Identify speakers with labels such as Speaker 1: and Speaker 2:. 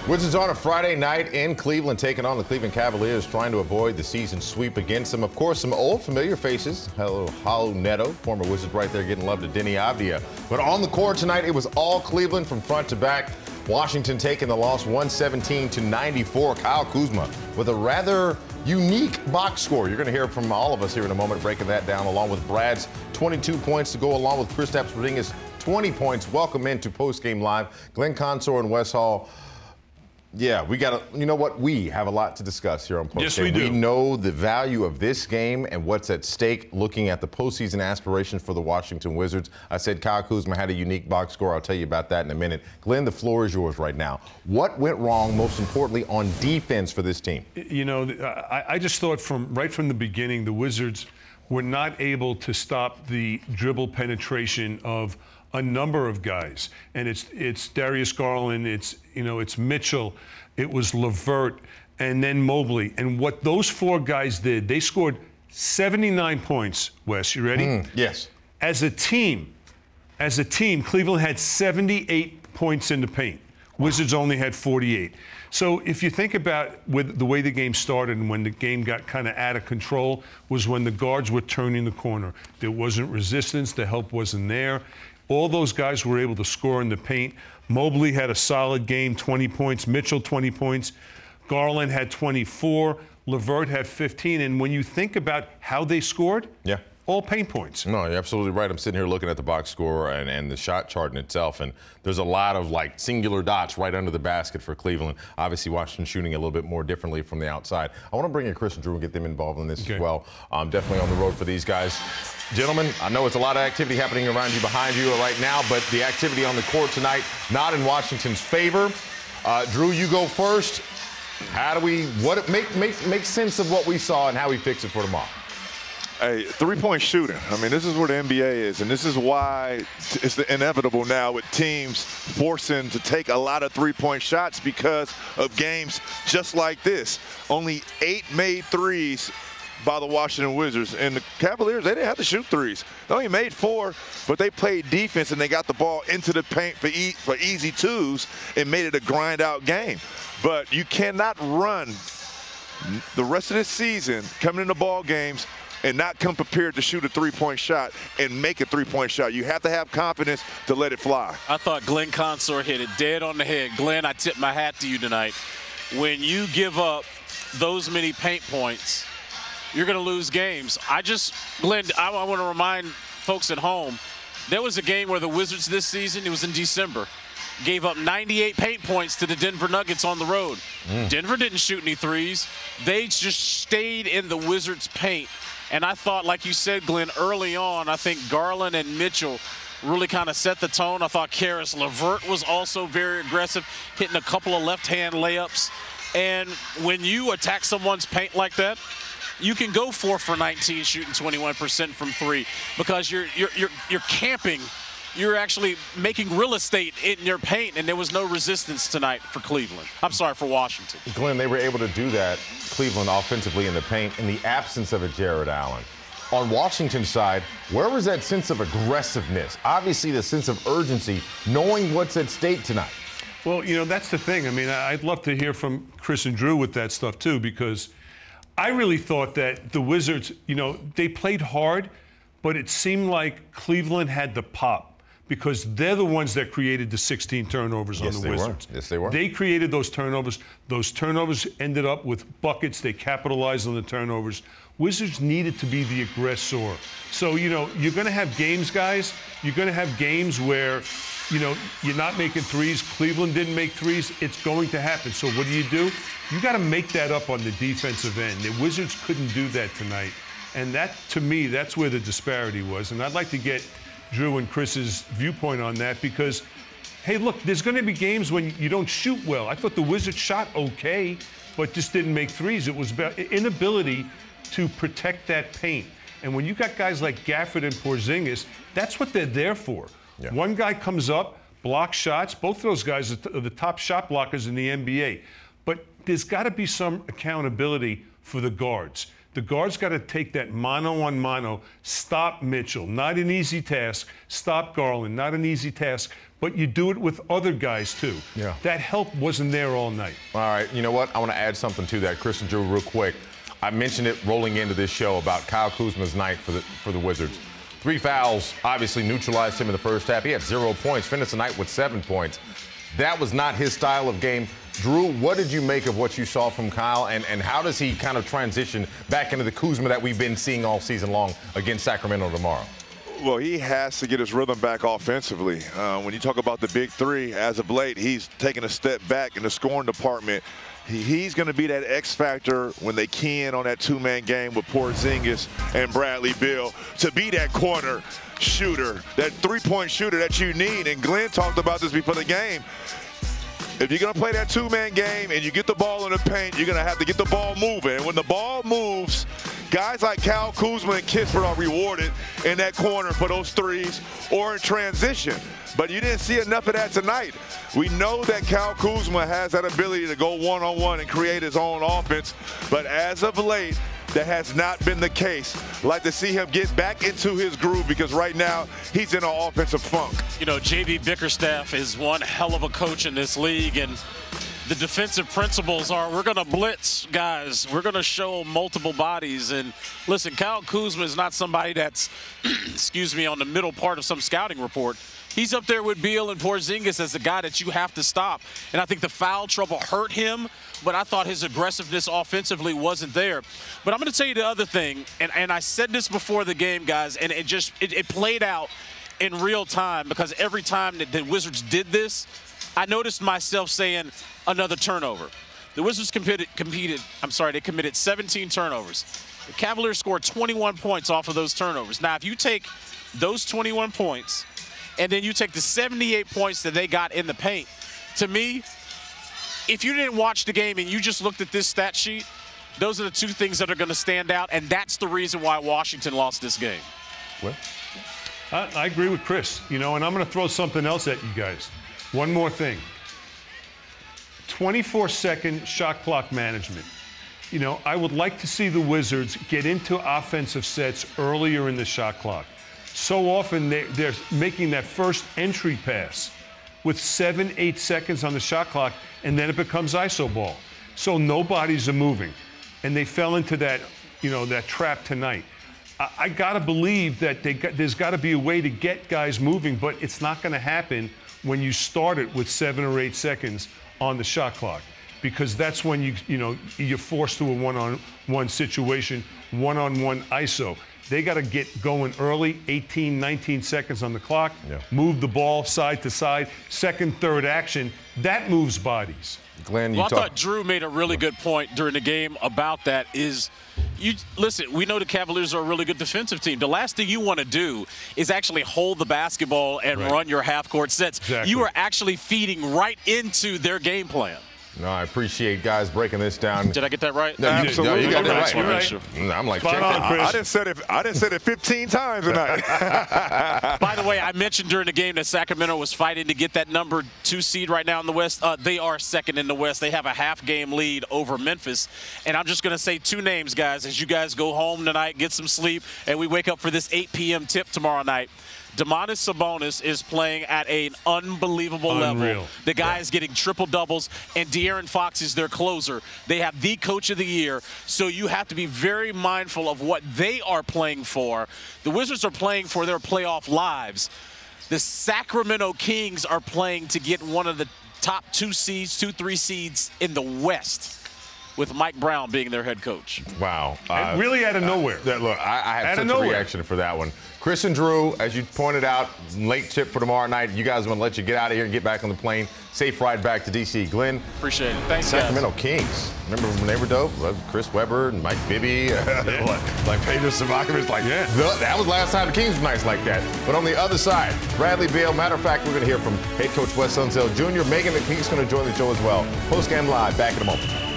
Speaker 1: Wizards on a Friday night in Cleveland, taking on the Cleveland Cavaliers, trying to avoid the season sweep against them. Of course, some old familiar faces. Hello, Halo Neto, former Wizard right there getting love to Denny Avdia. But on the court tonight, it was all Cleveland from front to back. Washington taking the loss 117-94. Kyle Kuzma with a rather unique box score. You're going to hear from all of us here in a moment, breaking that down, along with Brad's 22 points to go along with Kristaps Porzingis' 20 points. Welcome into Postgame Live. Glenn Consor and Wes Hall. Yeah, we got to, you know what? We have a lot to discuss here on Postgame.
Speaker 2: Yes, we do.
Speaker 1: We know the value of this game and what's at stake looking at the postseason aspirations for the Washington Wizards. I said Kyle Kuzma had a unique box score. I'll tell you about that in a minute. Glenn, the floor is yours right now. What went wrong, most importantly, on defense for this team?
Speaker 2: You know, I just thought right from the beginning, the Wizards were not able to stop the dribble penetration of a number of guys, and it's Darius, Garland, it's Mitchell, it was LeVert, and then Mobley. And what those four guys did, they scored 79 points. Wes, you ready?
Speaker 1: Yes.
Speaker 2: As a team, Cleveland had 78 points in the paint. Wizards only had 48. So if you think about with the way the game started and when the game got kind of out of control was when the guards were turning the corner. There wasn't resistance, the help wasn't there. All those guys were able to score in the paint. Mobley had a solid game, 20 points. Mitchell, 20 points. Garland had 24. LeVert had 15. And when you think about how they scored,
Speaker 1: yeah,
Speaker 2: all paint points.
Speaker 1: No, you're absolutely right. I'm sitting here looking at the box score and the shot chart in itself, and there's a lot of like singular dots right under the basket for Cleveland. Obviously, Washington shooting a little bit more differently from the outside. I want to bring in Chris and Drew and get them involved in this as well. Definitely on the road for these guys. Gentlemen, I know it's a lot of activity happening around you, behind you right now, but the activity on the court tonight, not in Washington's favor. Drew, you go first. How do we, make sense of what we saw and how we fix it for tomorrow?
Speaker 3: Hey, three-point shooting. I mean, this is where the NBA is, and this is why it's inevitable now with teams forcing to take a lot of three-point shots because of games just like this. Only 8 made threes by the Washington Wizards, and the Cavaliers, they didn't have to shoot threes. They only made 4, but they played defense and they got the ball into the paint for easy twos and made it a grind-out game. But you cannot run the rest of this season coming into ball games and not come prepared to shoot a three-point shot and make a three-point shot. You have to have confidence to let it fly.
Speaker 4: I thought Glenn Consor hit it dead on the head. Glenn, I tip my hat to you tonight. When you give up those many paint points, you're going to lose games. Glenn, I want to remind folks at home, there was a game where the Wizards this season, it was in December, gave up 98 paint points to the Denver Nuggets on the road. Denver didn't shoot any threes. They just stayed in the Wizards' paint. And I thought, like you said, Glenn, early on, I think Garland and Mitchell really kind of set the tone. I thought Karis LeVert was also very aggressive, hitting a couple of left-hand layups. And when you attack someone's paint like that, you can go 4 for 19 shooting 21% from 3 because you're camping. You're actually making real estate in your paint, and there was no resistance tonight for Cleveland. I'm sorry, for Washington.
Speaker 1: Glenn, they were able to do that, Cleveland offensively in the paint, in the absence of a Jared Allen. On Washington's side, where was that sense of aggressiveness? Obviously, the sense of urgency, knowing what's at stake tonight.
Speaker 2: Well, you know, that's the thing. I mean, I'd love to hear from Chris and Drew with that stuff, too, because I really thought that the Wizards, you know, they played hard, but it seemed like Cleveland had the pop because they're the ones that created the 16 turnovers on the Wizards.
Speaker 1: Yes, they were.
Speaker 2: They created those turnovers. Those turnovers ended up with buckets. They capitalized on the turnovers. Wizards needed to be the aggressor. So, you know, you're going to have games, guys. You're going to have games where, you know, you're not making threes. Cleveland didn't make threes. It's going to happen. So what do? You got to make that up on the defensive end. The Wizards couldn't do that tonight. And that, to me, that's where the disparity was. And I'd like to get Drew and Chris's viewpoint on that because, hey, look, there's going to be games when you don't shoot well. I thought the Wizards shot okay, but just didn't make threes. It was about inability to protect that paint. And when you got guys like Gafford and Porzingis, that's what they're there for. Yeah. One guy comes up, blocks shots. Both of those guys are the top shot blockers in the NBA. But there's got to be some accountability for the guards. The guards got to take that mano-on-mano, stop Mitchell. Not an easy task. Stop Garland. Not an easy task. But you do it with other guys, too.
Speaker 1: Yeah.
Speaker 2: That help wasn't there all night.
Speaker 1: All right, you know what? I want to add something to that, Chris and Drew, real quick. I mentioned it rolling into this show about Kyle Kuzma's night for the Wizards. 3 fouls obviously neutralized him in the first half. He had 0 points, finished the night with 7 points. That was not his style of game. Drew, what did you make of what you saw from Kyle, and how does he kind of transition back into the Kuzma that we've been seeing all season long against Sacramento tomorrow?
Speaker 3: Well, he has to get his rhythm back offensively. When you talk about the big three, as of late, he's taken a step back in the scoring department. He's going to be that X factor when they key in on that two-man game with Porzingis and Bradley Beal to be that corner shooter, that three-point shooter that you need. And Glenn talked about this before the game. If you're going to play that two-man game and you get the ball in the paint, you're going to have to get the ball moving. And when the ball moves, guys like Kyle Kuzma and Kispert are rewarded in that corner for those threes or in transition. But you didn't see enough of that tonight. We know that Kyle Kuzma has that ability to go one-on-one and create his own offense. But as of late, that has not been the case. Like to see him get back into his groove because right now he's in an offensive funk.
Speaker 4: You know, J.B. Bickerstaff is one hell of a coach in this league, and the defensive principles are we're going to blitz guys. We're going to show multiple bodies. And listen, Kyle Kuzma is not somebody that's, excuse me, on the middle part of some scouting report. He's up there with Beal and Porzingis as the guy that you have to stop. And I think the foul trouble hurt him, but I thought his aggressiveness offensively wasn't there. But I'm going to tell you the other thing, and I said this before the game, guys, and it played out in real time because every time that the Wizards did this, I noticed myself saying another turnover. The Wizards committed 17 turnovers. The Cavaliers scored 21 points off of those turnovers. Now, if you take those 21 points and then you take the 78 points that they got in the paint, to me, if you didn't watch the game and you just looked at this stat sheet, those are the two things that are going to stand out, and that's the reason why Washington lost this game.
Speaker 1: Well,
Speaker 2: I agree with Chris, you know, and I'm going to throw something else at you guys. One more thing. 24-second shot clock management. You know, I would like to see the Wizards get into offensive sets earlier in the shot clock. So often they're making that first entry pass with 7-8 seconds on the shot clock, and then it becomes iso ball. So nobody's moving. And they fell into that, you know, that trap tonight. I got to believe that there's got to be a way to get guys moving, but it's not going to happen when you start it with 7 or 8 seconds on the shot clock, because that's when you're forced to a one-on-one situation, one-on-one iso. They got to get going early, 18, 19 seconds on the clock, move the ball side to side, second, third action. That moves bodies.
Speaker 1: Glenn,
Speaker 4: I thought Drew made a really good point during the game about that is, listen, we know the Cavaliers are a really good defensive team. The last thing you want to do is actually hold the basketball and run your half-court sets.
Speaker 2: Exactly.
Speaker 4: You are actually feeding right into their game plan.
Speaker 1: No, I appreciate guys breaking this down.
Speaker 4: Did I get that right?
Speaker 1: No,
Speaker 3: Absolutely.
Speaker 1: you got that
Speaker 2: You're
Speaker 1: right.
Speaker 2: right.
Speaker 1: I'm like,
Speaker 2: Spot
Speaker 1: check
Speaker 2: on,
Speaker 1: that.
Speaker 2: Chris.
Speaker 3: I didn't say it 15 times tonight.
Speaker 4: By the way, I mentioned during the game that Sacramento was fighting to get that number 2 seed right now in the West. They are second in the West. They have a half-game lead over Memphis. And I'm just going to say 2 names, guys, as you guys go home tonight, get some sleep, and we wake up for this 8 p.m. tip tomorrow night. Domantas Sabonis is playing at an unbelievable level. The guy is getting triple doubles, and De'Aaron Fox is their closer. They have the coach of the year, so you have to be very mindful of what they are playing for. The Wizards are playing for their playoff lives. The Sacramento Kings are playing to get one of the top 2 seeds, 2-3 seeds in the West, with Mike Brown being their head coach.
Speaker 1: Wow.
Speaker 2: Really out of nowhere.
Speaker 1: Look, I have such a reaction for that one. Chris and Drew, as you pointed out, late tip for tomorrow night. You guys want to let you get out of here and get back on the plane. Safe ride back to D.C. Glenn.
Speaker 4: Appreciate it. Thanks,
Speaker 1: Sacramento
Speaker 4: guys.
Speaker 1: Kings. Remember when they were dope? Chris Webber and Mike Bibby. Like Pedro Savakovich. That was last time the Kings were nice like that. But on the other side, Bradley Beal. Matter of fact, we're going to hear from head coach Wes Hall Jr. Megan McPeak's going to join the show as well. Postgame Live, back in a moment.